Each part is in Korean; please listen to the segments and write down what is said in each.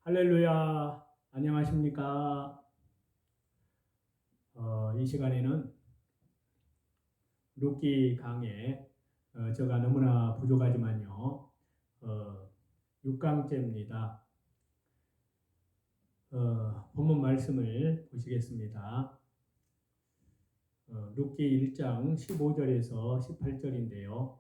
할렐루야, 안녕하십니까? 이 시간에는 룻기 강의, 제가 너무나 부족하지만요, 6강째입니다. 본문 말씀을 보시겠습니다. 룻기 1장 15절에서 18절인데요.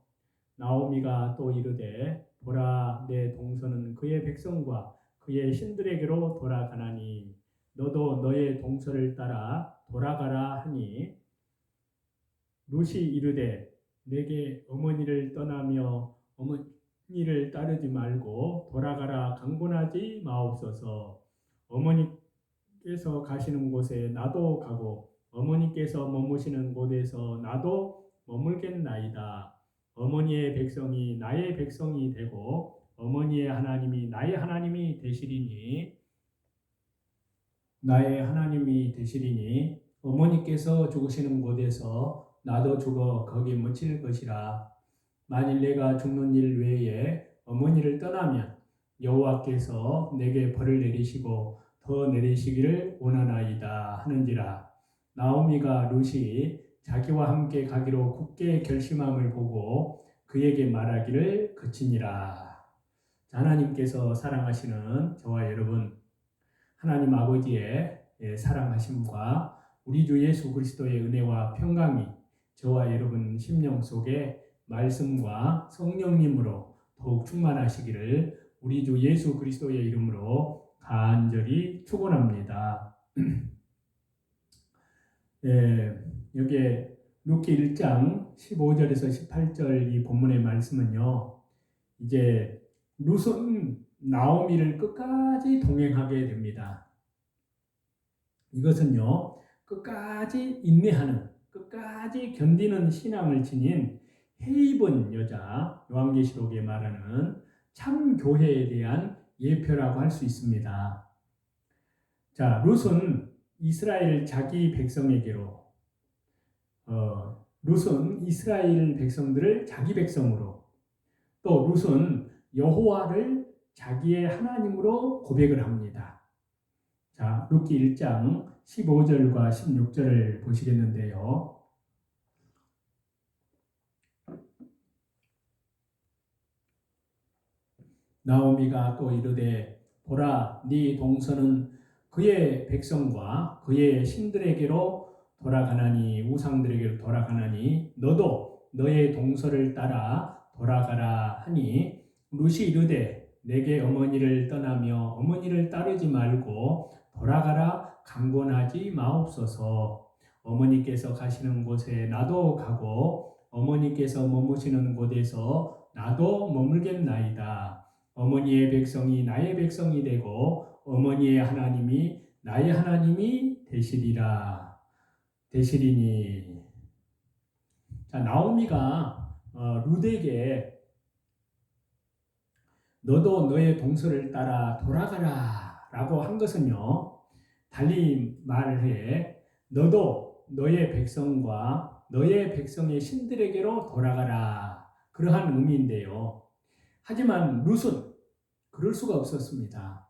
나오미가 또 이르되 보라 내 동서는 그의 백성과 그의 신들에게로 돌아가나니 너도 너의 동서를 따라 돌아가라 하니 룻이 이르되 내게 어머니를 떠나며 어머니를 따르지 말고 돌아가라 강권하지 마옵소서. 어머니께서 가시는 곳에 나도 가고 어머니께서 머무시는 곳에서 나도 머물겠나이다. 어머니의 백성이 나의 백성이 되고 어머니의 하나님이 나의 하나님이 되시리니 어머니께서 죽으시는 곳에서 나도 죽어 거기 묻힐 것이라. 만일 내가 죽는 일 외에 어머니를 떠나면 여호와께서 내게 벌을 내리시고 더 내리시기를 원하나이다 하는지라. 나오미가 룻이 자기와 함께 가기로 굳게 결심함을 보고 그에게 말하기를 그치니라. 하나님께서 사랑하시는 저와 여러분, 하나님 아버지의 사랑하심과 우리 주 예수 그리스도의 은혜와 평강이 저와 여러분 심령 속에 말씀과 성령님으로 더욱 충만하시기를 우리 주 예수 그리스도의 이름으로 간절히 축원합니다. 여기에 룻기 1장 15절에서 18절 이 본문의 말씀은요. 이제 룻은 나오미를 끝까지 동행하게 됩니다. 이것은요, 끝까지 인내하는, 끝까지 견디는 신앙을 지닌 해입은 여자, 요한계시록에 말하는 참 교회에 대한 예표라고 할 수 있습니다. 자, 룻은 이스라엘 자기 백성에게로, 룻은 이스라엘 백성들을 자기 백성으로, 또 룻은 여호와를 자기의 하나님으로 고백을 합니다. 자, 룻기 1장 15절과 16절을 보시겠는데요. 나오미가 또 이르되 보라 네 동서는 그의 백성과 그의 신들에게로 돌아가나니 우상들에게로 돌아가나니 너도 너의 동서를 따라 돌아가라 하니 룻이 이르되 내게 어머니를 떠나며 어머니를 따르지 말고 돌아가라 강권하지 마옵소서. 어머니께서 가시는 곳에 나도 가고 어머니께서 머무시는 곳에서 나도 머물겠나이다. 어머니의 백성이 나의 백성이 되고 어머니의 하나님이 나의 하나님이 되시리니. 자, 나오미가 룻에게 너도 너의 동서를 따라 돌아가라 라고 한 것은요, 달리 말해 너도 너의 백성과 너의 백성의 신들에게로 돌아가라, 그러한 의미인데요. 하지만 룻은 그럴 수가 없었습니다.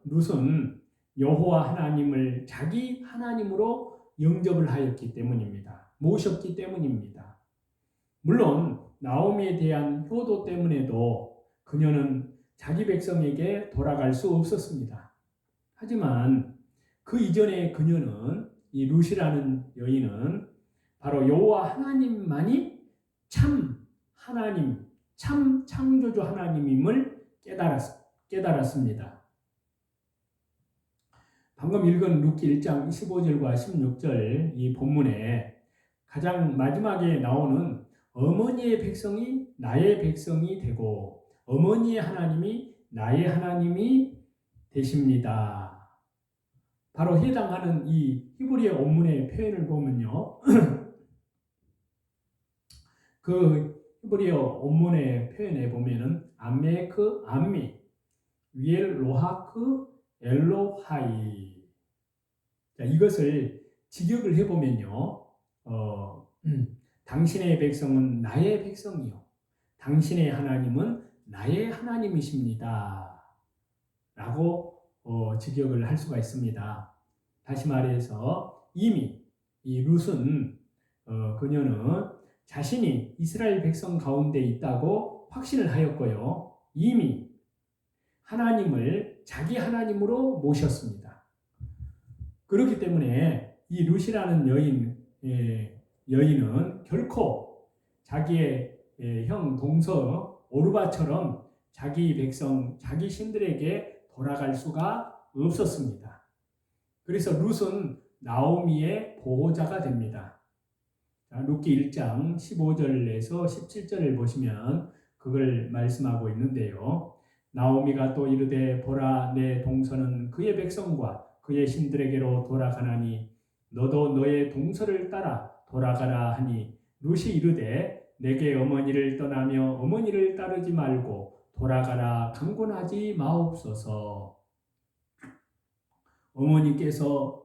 룻은 여호와 하나님을 자기 하나님으로 영접을 하였기 때문입니다. 모셨기 때문입니다. 물론 나오미에 대한 효도 때문에도 그녀는 자기 백성에게 돌아갈 수 없었습니다. 하지만 그 이전에 그녀는, 이 룻이라는 여인은 바로 여호와 하나님만이 참 하나님, 참 창조주 하나님임을 깨달았습니다. 방금 읽은 룻기 1장 15절과 16절 이 본문에 가장 마지막에 나오는 어머니의 백성이 나의 백성이 되고 어머니의 하나님이 나의 하나님이 되십니다. 바로 해당하는 이 히브리어 원문의 표현을 보면요. 그 히브리어 원문의 표현에 보면은 아메크 암미 위엘 로하크 엘로하이. 자, 이것을 직역을 해보면요. 당신의 백성은 나의 백성이요. 당신의 하나님은 나의 하나님이십니다. 라고 직역을 할 수가 있습니다. 다시 말해서 이미 이 룻은 그녀는 자신이 이스라엘 백성 가운데 있다고 확신을 하였고요. 이미 하나님을 자기 하나님으로 모셨습니다. 그렇기 때문에 이 룻이라는 여인은 결코 자기의 형 동서 오르바처럼 자기 백성, 자기 신들에게 돌아갈 수가 없었습니다. 그래서 룻은 나오미의 보호자가 됩니다. 룻기 1장 15절에서 17절을 보시면 그걸 말씀하고 있는데요. 나오미가 또 이르되 보라 내 동서는 그의 백성과 그의 신들에게로 돌아가나니 너도 너의 동서를 따라 돌아가라 하니 룻이 이르되 내게 어머니를 떠나며 어머니를 따르지 말고 돌아가라 강권하지 마옵소서. 어머니께서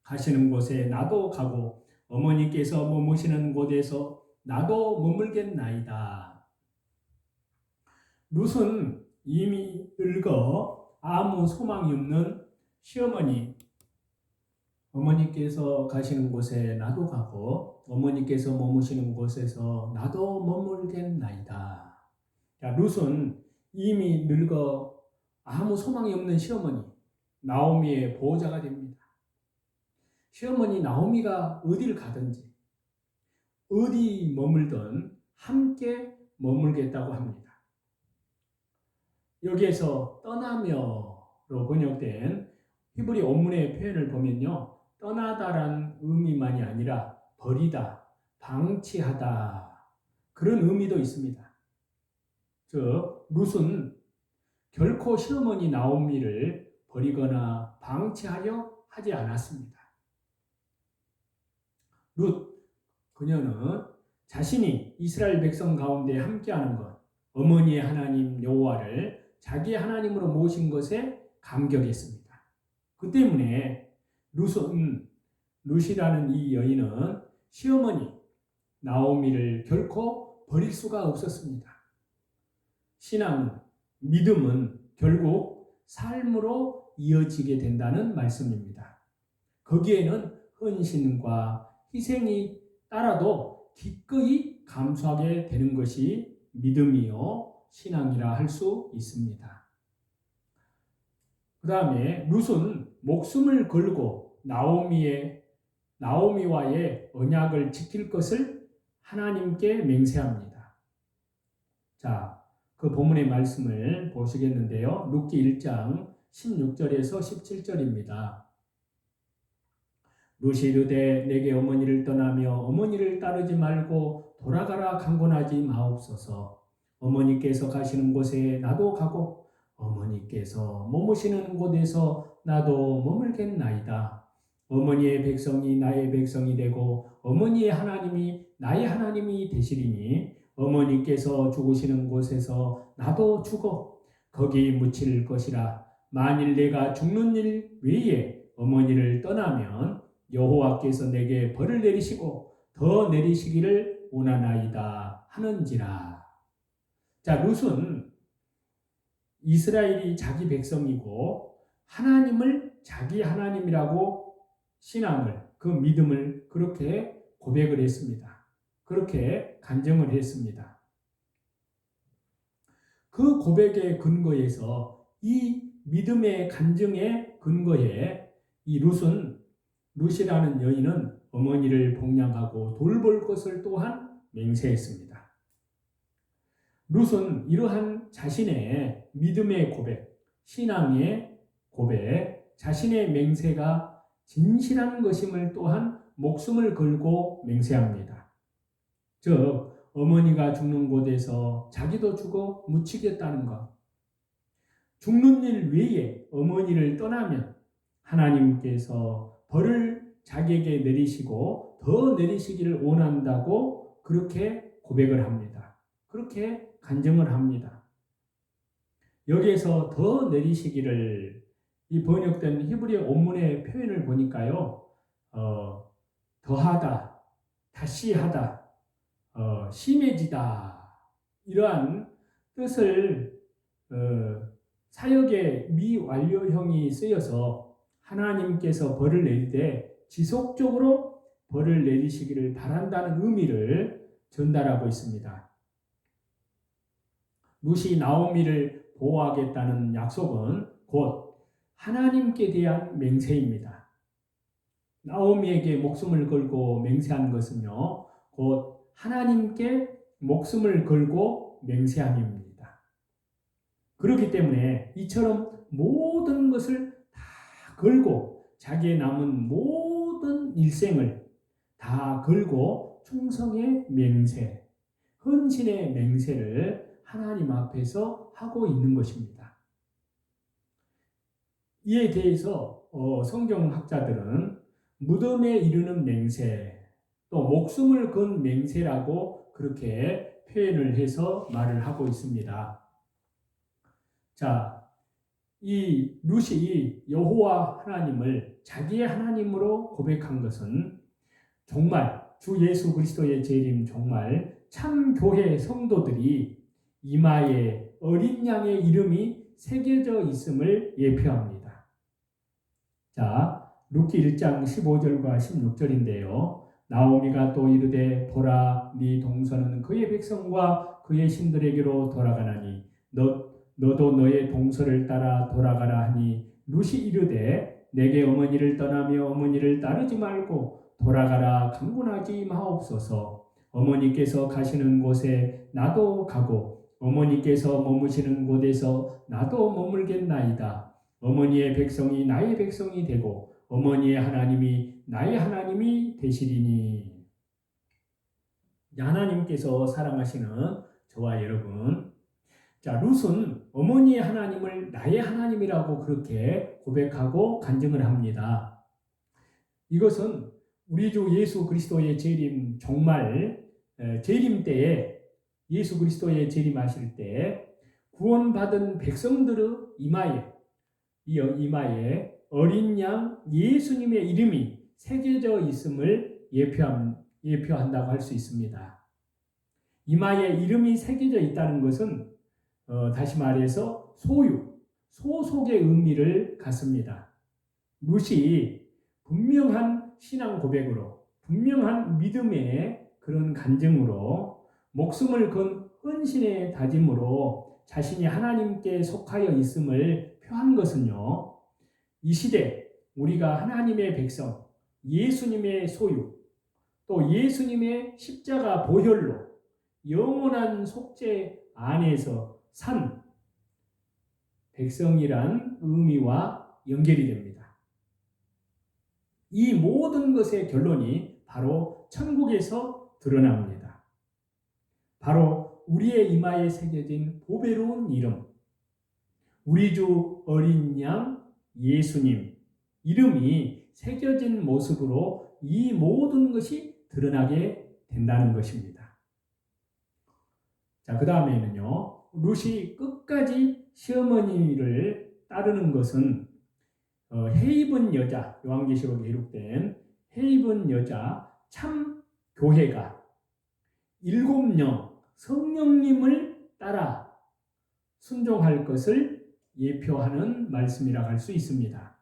가시는 곳에 나도 가고 어머니께서 머무시는 곳에서 나도 머물겠나이다. 룻은 이미 늙어 아무 소망이 없는 시어머니, 어머니께서 가시는 곳에 나도 가고 어머니께서 머무시는 곳에서 나도 머물겠나이다. 자, 룻은 이미 늙어 아무 소망이 없는 시어머니 나오미의 보호자가 됩니다. 시어머니 나오미가 어디를 가든지 어디 머물든 함께 머물겠다고 합니다. 여기에서 떠나며로 번역된 히브리 원문의 표현을 보면요. 떠나다란 의미만이 아니라 버리다, 방치하다 그런 의미도 있습니다. 즉 룻은 결코 시어머니 나오미를 버리거나 방치하려 하지 않았습니다. 룻 그녀는 자신이 이스라엘 백성 가운데 함께하는 것, 어머니의 하나님 여호와를 자기 하나님으로 모신 것에 감격했습니다. 그 때문에 룻이라는 이 여인은 시어머니 나오미를 결코 버릴 수가 없었습니다. 신앙은, 믿음은 결국 삶으로 이어지게 된다는 말씀입니다. 거기에는 헌신과 희생이 따라도 기꺼이 감수하게 되는 것이 믿음이요 신앙이라 할 수 있습니다. 그 다음에 룻은 목숨을 걸고 나오미와의 언약을 지킬 것을 하나님께 맹세합니다. 자, 그 본문의 말씀을 보시겠는데요. 룻기 1장 16절에서 17절입니다. 룻이 이르되 내게 어머니를 떠나며 어머니를 따르지 말고 돌아가라 강권하지 마옵소서. 어머니께서 가시는 곳에 나도 가고 어머니께서 머무시는 곳에서 나도 머물겠나이다. 어머니의 백성이 나의 백성이 되고 어머니의 하나님이 나의 하나님이 되시리니 어머니께서 죽으시는 곳에서 나도 죽어 거기 묻힐 것이라. 만일 내가 죽는 일 외에 어머니를 떠나면 여호와께서 내게 벌을 내리시고 더 내리시기를 원하나이다 하는지라. 자, 룻은 이스라엘이 자기 백성이고 하나님을 자기 하나님이라고 신앙을, 그 믿음을 그렇게 고백을 했습니다. 그렇게 간증을 했습니다. 그 고백의 근거에서 이 믿음의 간증의 근거에 이 룻이라는 여인은 어머니를 복양하고 돌볼 것을 또한 맹세했습니다. 룻은 이러한 자신의 믿음의 고백, 신앙의 고백, 자신의 맹세가 진실한 것임을 또한 목숨을 걸고 맹세합니다. 즉 어머니가 죽는 곳에서 자기도 죽어 묻히겠다는 것. 죽는 일 외에 어머니를 떠나면 하나님께서 벌을 자기에게 내리시고 더 내리시기를 원한다고 그렇게 고백을 합니다. 그렇게 간증을 합니다. 여기에서 더 내리시기를, 이 번역된 히브리 원문의 표현을 보니까요, 더하다, 다시 하다, 심해지다 이러한 뜻을 사역의 미완료형이 쓰여서 하나님께서 벌을 내릴 때 지속적으로 벌을 내리시기를 바란다는 의미를 전달하고 있습니다. 룻이 나오미를 보호하겠다는 약속은 곧 하나님께 대한 맹세입니다. 나오미에게 목숨을 걸고 맹세한 것은요, 곧 하나님께 목숨을 걸고 맹세함입니다. 그렇기 때문에 이처럼 모든 것을 다 걸고 자기의 남은 모든 일생을 다 걸고 충성의 맹세, 헌신의 맹세를 하나님 앞에서 하고 있는 것입니다. 이에 대해서 성경학자들은 무덤에 이르는 맹세, 또 목숨을 건 맹세라고 그렇게 표현을 해서 말을 하고 있습니다. 자, 이 룻이 여호와 하나님을 자기의 하나님으로 고백한 것은 정말 주 예수 그리스도의 재림, 정말 참 교회 성도들이 이마에 어린 양의 이름이 새겨져 있음을 예표합니다. 자, 룻기 1장 15절과 16절인데요. 나오미가 또 이르되 보라, 네 동서는 그의 백성과 그의 신들에게로 돌아가나니 너도 너의 동서를 따라 돌아가라 하니 룻이 이르되 내게 어머니를 떠나며 어머니를 따르지 말고 돌아가라 강군하지 마옵소서. 어머니께서 가시는 곳에 나도 가고 어머니께서 머무시는 곳에서 나도 머물겠나이다. 어머니의 백성이 나의 백성이 되고 어머니의 하나님이 나의 하나님이 되시리니. 하나님께서 사랑하시는 저와 여러분, 자, 룻은 어머니의 하나님을 나의 하나님이라고 그렇게 고백하고 간증을 합니다. 이것은 우리 주 예수 그리스도의 재림, 정말 재림 때에 예수 그리스도의 재림하실 때 구원받은 백성들의 이마에 어린 양 예수님의 이름이 새겨져 있음을 예표한다고 할 수 있습니다. 이마에 이름이 새겨져 있다는 것은 다시 말해서 소속의 의미를 갖습니다. 룻이 분명한 신앙 고백으로, 분명한 믿음의 그런 간증으로, 목숨을 건 헌신의 다짐으로 자신이 하나님께 속하여 있음을 표한 것은요, 이 시대 우리가 하나님의 백성, 예수님의 소유, 또 예수님의 십자가 보혈로 영원한 속죄 안에서 산 백성이란 의미와 연결이 됩니다. 이 모든 것의 결론이 바로 천국에서 드러납니다. 바로 우리의 이마에 새겨진 보배로운 이름, 우리 주 어린 양 예수님 이름이 새겨진 모습으로 이 모든 것이 드러나게 된다는 것입니다. 자, 그 다음에는요, 룻이 끝까지 시어머니를 따르는 것은 해 입은 여자, 요한계시록에 기록된 해 입은 여자 참 교회가 7명 성령님을 따라 순종할 것을 예표하는 말씀이라고 할 수 있습니다.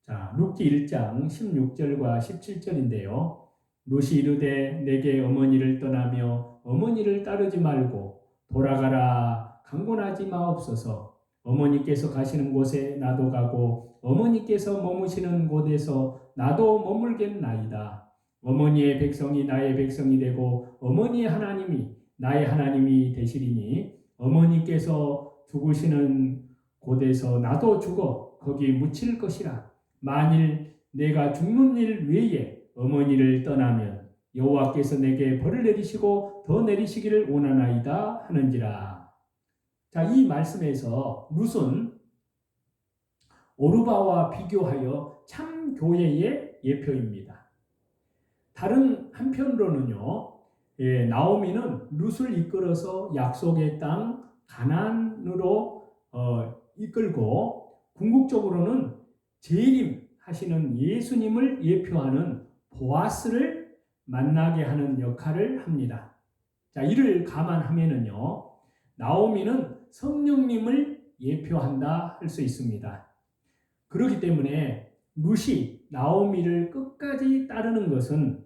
자, 룻기 1장 16절과 17절인데요. 룻이 이르되 내게 어머니를 떠나며 어머니를 따르지 말고 돌아가라 강권하지 마옵소서. 어머니께서 가시는 곳에 나도 가고 어머니께서 머무시는 곳에서 나도 머물겠나이다. 어머니의 백성이 나의 백성이 되고 어머니의 하나님이 나의 하나님이 되시리니 어머니께서 죽으시는 곳에서 나도 죽어 거기 묻힐 것이라. 만일 내가 죽는 일 외에 어머니를 떠나면 여호와께서 내게 벌을 내리시고 더 내리시기를 원하나이다 하는지라. 자, 이 말씀에서 룻은 오르바와 비교하여 참 교회의 예표입니다. 다른 한편으로는요, 나오미는 룻을 이끌어서 약속의 땅 가나안으로 이끌고 궁극적으로는 재림하시는 예수님을 예표하는 보아스를 만나게 하는 역할을 합니다. 자, 이를 감안하면은요, 나오미는 성령님을 예표한다 할 수 있습니다. 그렇기 때문에 룻이 나오미를 끝까지 따르는 것은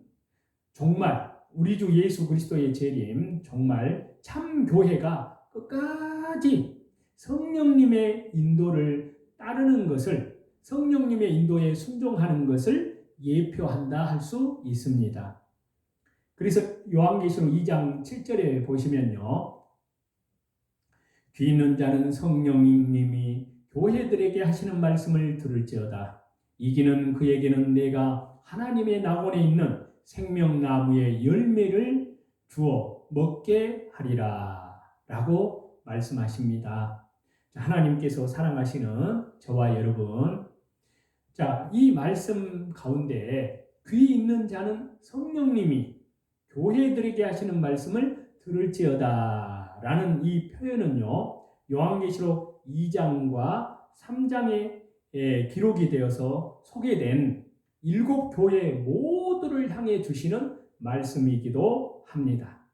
정말 우리 주 예수 그리스도의 재림, 정말 참 교회가 끝까지 성령님의 인도를 따르는 것을, 성령님의 인도에 순종하는 것을 예표한다 할 수 있습니다. 그래서 요한계시록 2장 7절에 보시면요, 귀 있는 자는 성령님이 교회들에게 하시는 말씀을 들을지어다. 이기는 그에게는 내가 하나님의 낙원에 있는 생명나무의 열매를 주어 먹게 하리라 라고 말씀하십니다. 하나님께서 사랑하시는 저와 여러분, 자, 이 말씀 가운데 귀 있는 자는 성령님이 교회들에게 하시는 말씀을 들을지어다 라는 이 표현은요, 요한계시록 2장과 3장에 기록이 되어서 소개된 7교회 모두를 향해 주시는 말씀이기도 합니다.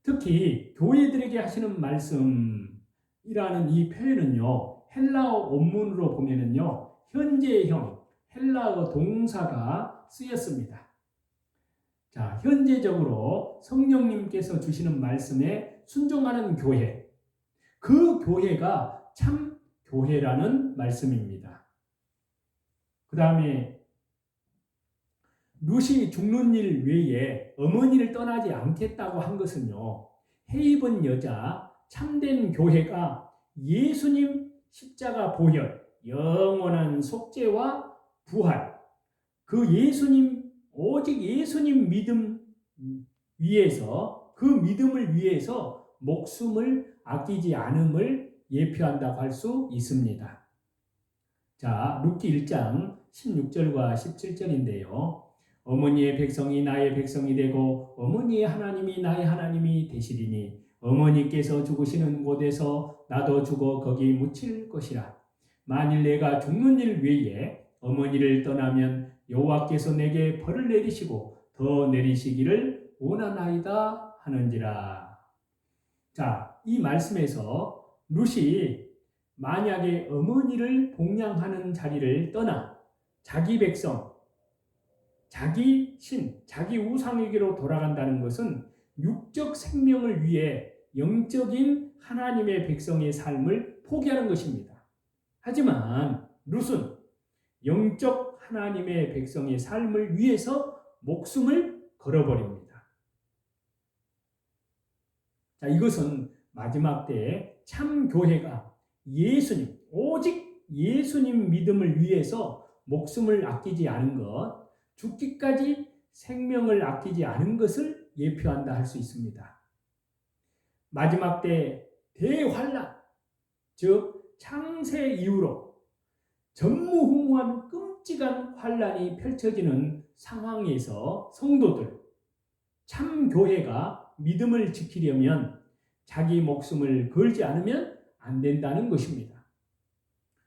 특히 교회들에게 하시는 말씀이라는 이 표현은요, 헬라어 원문으로 보면은요, 현재형 헬라어 동사가 쓰였습니다. 자, 현재적으로 성령님께서 주시는 말씀에 순종하는 교회, 그 교회가 참 교회라는 말씀입니다. 그 다음에 룻이 죽는 일 외에 어머니를 떠나지 않겠다고 한 것은요, 해입은 여자 참된 교회가 예수님 십자가 보혈, 영원한 속죄와 부활, 그 예수님, 오직 예수님 믿음 위에서, 그 믿음을 위해서 목숨을 아끼지 않음을 예표한다고 할 수 있습니다. 자, 룻기 1장 16절과 17절인데요. 어머니의 백성이 나의 백성이 되고 어머니의 하나님이 나의 하나님이 되시리니 어머니께서 죽으시는 곳에서 나도 죽어 거기 묻힐 것이라. 만일 내가 죽는 일 외에 어머니를 떠나면 여호와께서 내게 벌을 내리시고 더 내리시기를 원하나이다 하는지라. 자, 이 말씀에서 룻이 만약에 어머니를 봉양하는 자리를 떠나 자기 백성, 자기 신, 자기 우상에게로 돌아간다는 것은 육적 생명을 위해 영적인 하나님의 백성의 삶을 포기하는 것입니다. 하지만 룻은 영적 하나님의 백성의 삶을 위해서 목숨을 걸어버립니다. 자, 이것은 마지막 때에 참 교회가 예수님, 오직 예수님 믿음을 위해서 목숨을 아끼지 않은 것, 죽기까지 생명을 아끼지 않은 것을 예표한다 할 수 있습니다. 마지막 때 대환란, 즉 창세 이후로 전무후무한 끔찍한 환란이 펼쳐지는 상황에서 성도들, 참 교회가 믿음을 지키려면 자기 목숨을 걸지 않으면 안 된다는 것입니다.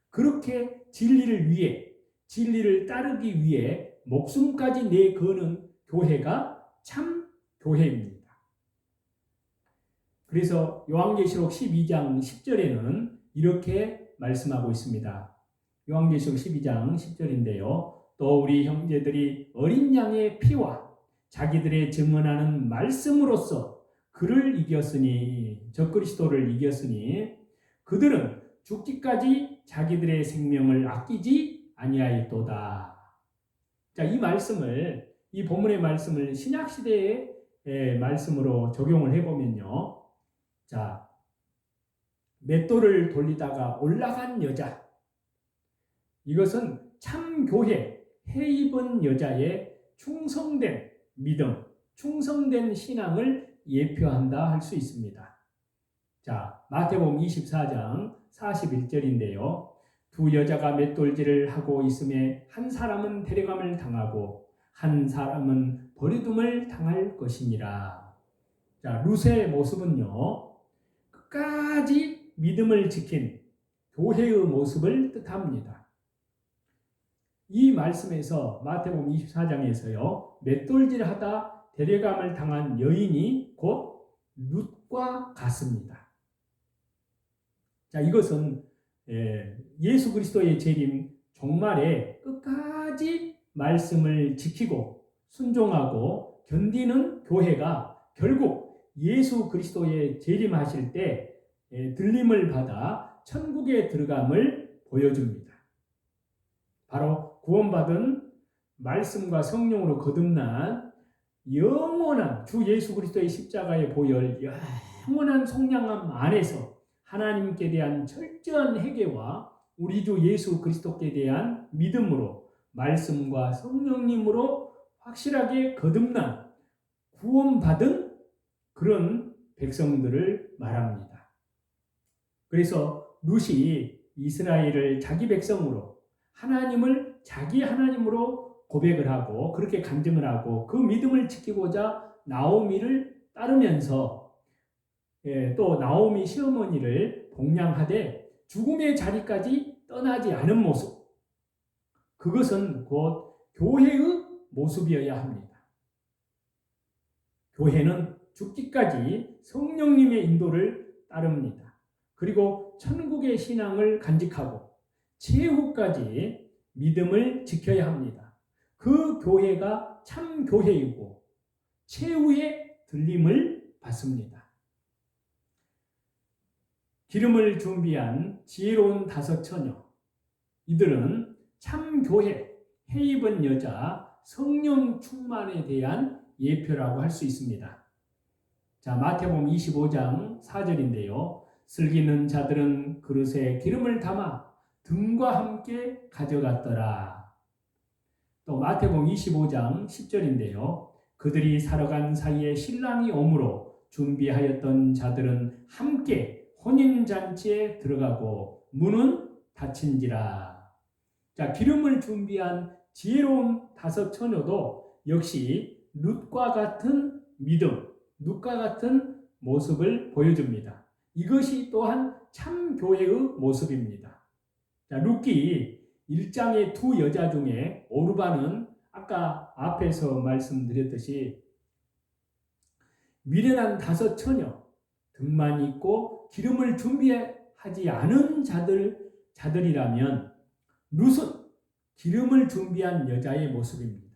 그렇게 진리를 위해, 진리를 따르기 위해 목숨까지 내거는 교회가 참 교회입니다. 그래서 요한계시록 12장 10절에는 이렇게 말씀하고 있습니다. 요한계시록 12장 10절인데요. 또 우리 형제들이 어린 양의 피와 자기들의 증언하는 말씀으로써 그를 이겼으니, 적그리스도를 이겼으니 그들은 죽기까지 자기들의 생명을 아끼지 아니하였도다. 자, 이 말씀을, 이 본문의 말씀을 신약 시대의 말씀으로 적용을 해보면요. 자, 맷돌을 돌리다가 올라간 여자, 이것은 참 교회, 해입은 여자의 충성된 믿음, 충성된 신앙을 예표한다 할 수 있습니다. 자, 마태복음 24장 41절인데요. 두 여자가 맷돌질을 하고 있음에 한 사람은 데려감을 당하고 한 사람은 버려둠을 당할 것이니라. 자, 룻의 모습은요, 끝까지 믿음을 지킨 교회의 모습을 뜻합니다. 이 말씀에서 마태복음 24장에서요, 맷돌질하다 데려감을 당한 여인이 곧 룻과 같습니다. 자, 이것은 예수 그리스도의 재림 종말에 끝까지 말씀을 지키고 순종하고 견디는 교회가 결국 예수 그리스도의 재림하실 때 들림을 받아 천국에 들어감을 보여줍니다. 바로 구원받은 말씀과 성령으로 거듭난 영원한 주 예수 그리스도의 십자가의 보혈, 영원한 속량함 안에서 하나님께 대한 철저한 회개와 우리 주 예수 그리스도께 대한 믿음으로 말씀과 성령님으로 확실하게 거듭난 구원받은 그런 백성들을 말합니다. 그래서 룻이 이스라엘을 자기 백성으로 하나님을 자기 하나님으로 고백을 하고 그렇게 간증을 하고 그 믿음을 지키고자 나오미를 따르면서 또 나오미 시어머니를 복양하되 죽음의 자리까지 떠나지 않은 모습, 그것은 곧 교회의 모습이어야 합니다. 교회는 죽기까지 성령님의 인도를 따릅니다. 그리고 천국의 신앙을 간직하고 최후까지 믿음을 지켜야 합니다. 그 교회가 참 교회이고 최후의 들림을 받습니다. 기름을 준비한 지혜로운 5 처녀, 이들은 참 교회, 해 입은 여자, 성령 충만에 대한 예표라고 할 수 있습니다. 자, 마태복음 25장 4절인데요. 슬기는 자들은 그릇에 기름을 담아 등과 함께 가져갔더라. 또 마태복음 25장 10절인데요. 그들이 살아간 사이에 신랑이 오므로 준비하였던 자들은 함께 혼인잔치에 들어가고 문은 닫힌지라. 자, 기름을 준비한 지혜로운 5 처녀도 역시 룻과 같은 믿음, 룻과 같은 모습을 보여줍니다. 이것이 또한 참 교회의 모습입니다. 자, 룻기 1장의 2 여자 중에 오르바는 아까 앞에서 말씀드렸듯이 미련한 5 처녀, 등만 있고 기름을 준비하지 않은 자들이라면 룻은 기름을 준비한 여자의 모습입니다.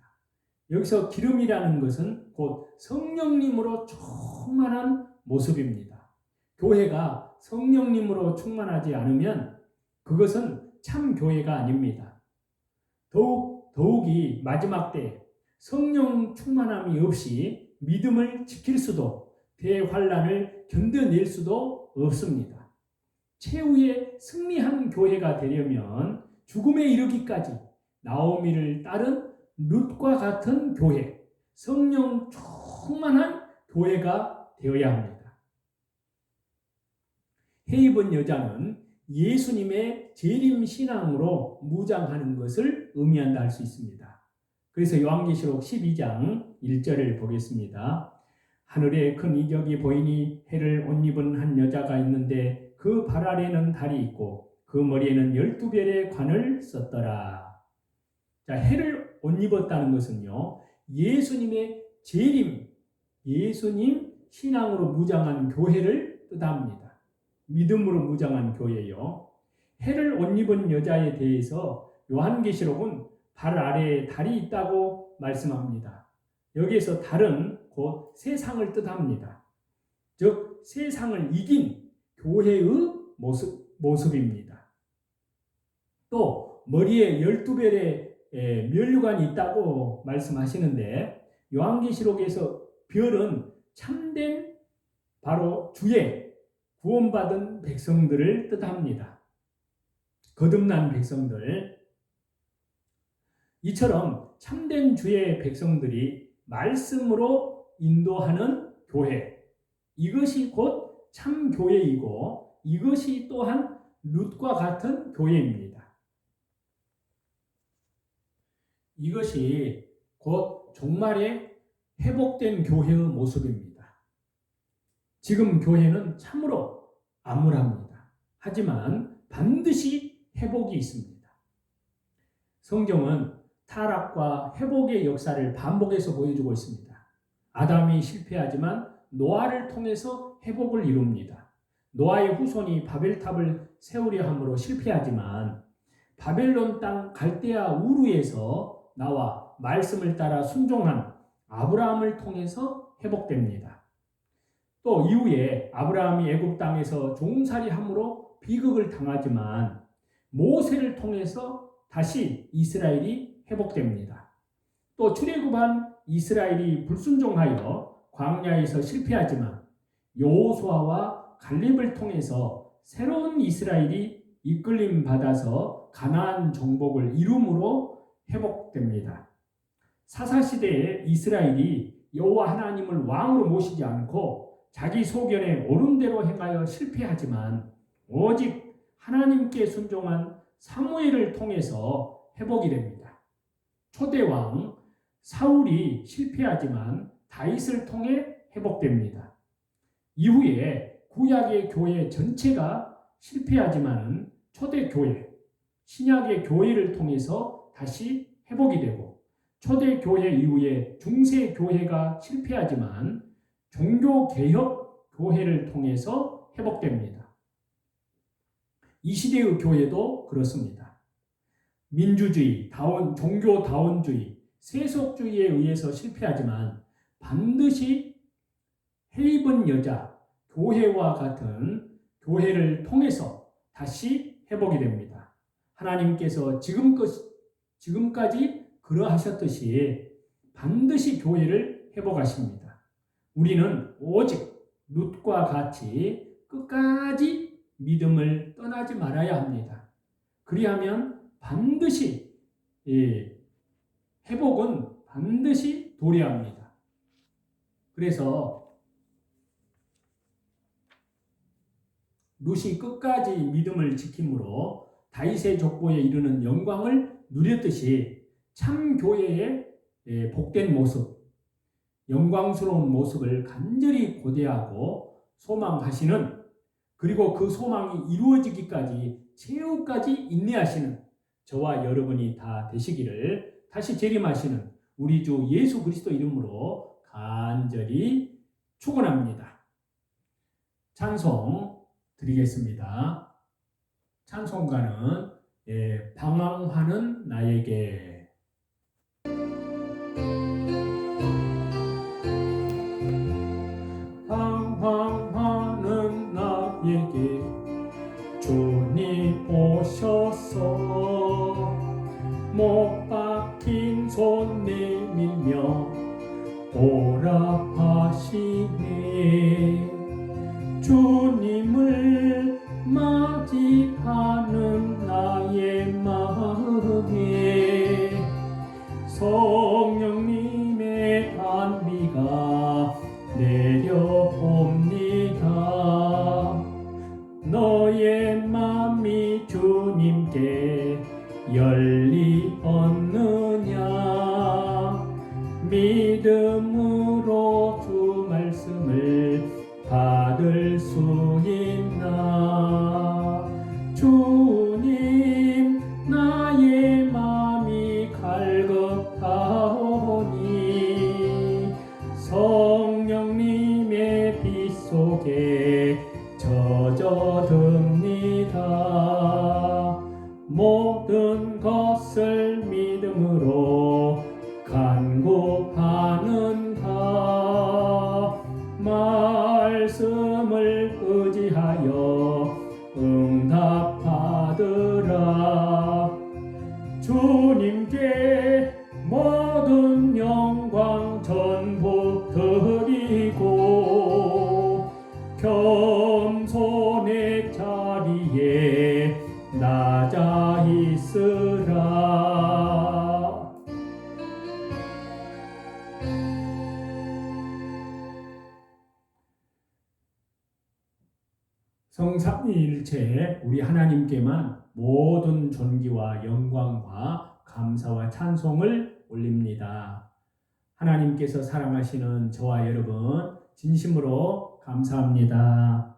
여기서 기름이라는 것은 곧 성령님으로 충만한 모습입니다. 교회가 성령님으로 충만하지 않으면 그것은 참 교회가 아닙니다. 더욱이 마지막 때 성령 충만함이 없이 믿음을 지킬 수도 대환란을 견뎌낼 수도 없습니다. 최후의 승리한 교회가 되려면 죽음에 이르기까지 나오미를 따른 룻과 같은 교회, 성령 충만한 교회가 되어야 합니다. 해 입은 여자는 예수님의 재림 신앙으로 무장하는 것을 의미한다 할 수 있습니다. 그래서 요한계시록 12장 1절을 보겠습니다. 하늘에 큰 이적이 보이니 해를 옷 입은 한 여자가 있는데 그 발 아래는 달이 있고 그 머리에는 12별의 관을 썼더라. 자, 해를 옷 입었다는 것은요, 예수님의 재림, 예수님 신앙으로 무장한 교회를 뜻합니다. 믿음으로 무장한 교회요. 해를 옷 입은 여자에 대해서 요한계시록은 발 아래에 달이 있다고 말씀합니다. 여기에서 달은 곧 세상을 뜻합니다. 즉 세상을 이긴 교회의 모습입니다. 또 머리에 12별의 면류관이 있다고 말씀하시는데 요한계시록에서 별은 참된 바로 주의 구원받은 백성들을 뜻합니다. 거듭난 백성들. 이처럼 참된 주의 백성들이 말씀으로 인도하는 교회, 이것이 곧 참 교회이고 이것이 또한 룻과 같은 교회입니다. 이것이 곧 종말에 회복된 교회의 모습입니다. 지금 교회는 참으로 암울합니다. 하지만 반드시 회복이 있습니다. 성경은 타락과 회복의 역사를 반복해서 보여주고 있습니다. 아담이 실패하지만 노아를 통해서 회복을 이룹니다. 노아의 후손이 바벨탑을 세우려 함으로 실패하지만 바벨론 땅 갈대아 우르에서 나와 말씀을 따라 순종한 아브라함을 통해서 회복됩니다. 또 이후에 아브라함이 애굽 땅에서 종살이함으로 비극을 당하지만 모세를 통해서 다시 이스라엘이 회복됩니다. 또 출애굽한 이스라엘이 불순종하여 광야에서 실패하지만 여호수아와 갈렙을 통해서 새로운 이스라엘이 이끌림 받아서 가나안 정복을 이룸으로 회복됩니다. 사사시대에 이스라엘이 여호와 하나님을 왕으로 모시지 않고 자기 소견에 옳은 대로 행하여 실패하지만 오직 하나님께 순종한 사무엘을 통해서 회복이 됩니다. 초대왕 사울이 실패하지만 다윗을 통해 회복됩니다. 이후에 구약의 교회 전체가 실패하지만 초대교회, 신약의 교회를 통해서 다시 회복이 되고 초대교회 이후에 중세교회가 실패하지만 종교개혁 교회를 통해서 회복됩니다. 이 시대의 교회도 그렇습니다. 민주주의, 종교다원주의, 세속주의에 의해서 실패하지만 반드시 헤이븐 여자 교회와 같은 교회를 통해서 다시 회복이 됩니다. 하나님께서 지금까지 그러하셨듯이 반드시 교회를 회복하십니다. 우리는 오직 룻과 같이 끝까지 믿음을 떠나지 말아야 합니다. 그리하면 반드시 회복은 반드시 도래합니다. 그래서 룻이 끝까지 믿음을 지킴으로 다윗의 족보에 이르는 영광을 누렸듯이 참 교회의 복된 모습, 영광스러운 모습을 간절히 고대하고 소망하시는, 그리고 그 소망이 이루어지기까지 최후까지 인내하시는 저와 여러분이 다 되시기를 다시 재림하시는 우리 주 예수 그리스도 이름으로 간절히 축원합니다. 찬송 드리겠습니다. 찬송가는 방황하는 나에게. 방황하는 나에게 주님 오셔서 못 박힌 손 내밀며 오라 하시네. 주님을 맞이하는 나의 마음에 성령님의 단비가 내려옵니다. 너의 맘이 주님께 열리었느냐. 믿음으로 주 말씀을 받을 수 있나. 주님 나의 맘이 갈급하오니 성령님의 빛 속에 젖어듭니다. 모든 것을 믿음으로 간구하는가. 말씀을 의지하여 응답받으라. 주님께 모든 영광 전부 드리고 겸손의 자리에 낮아 있으라. 성삼위일체 우리 하나님께만 모든 존귀와 영광과 감사와 찬송을 올립니다. 하나님께서 사랑하시는 저와 여러분 진심으로 감사합니다.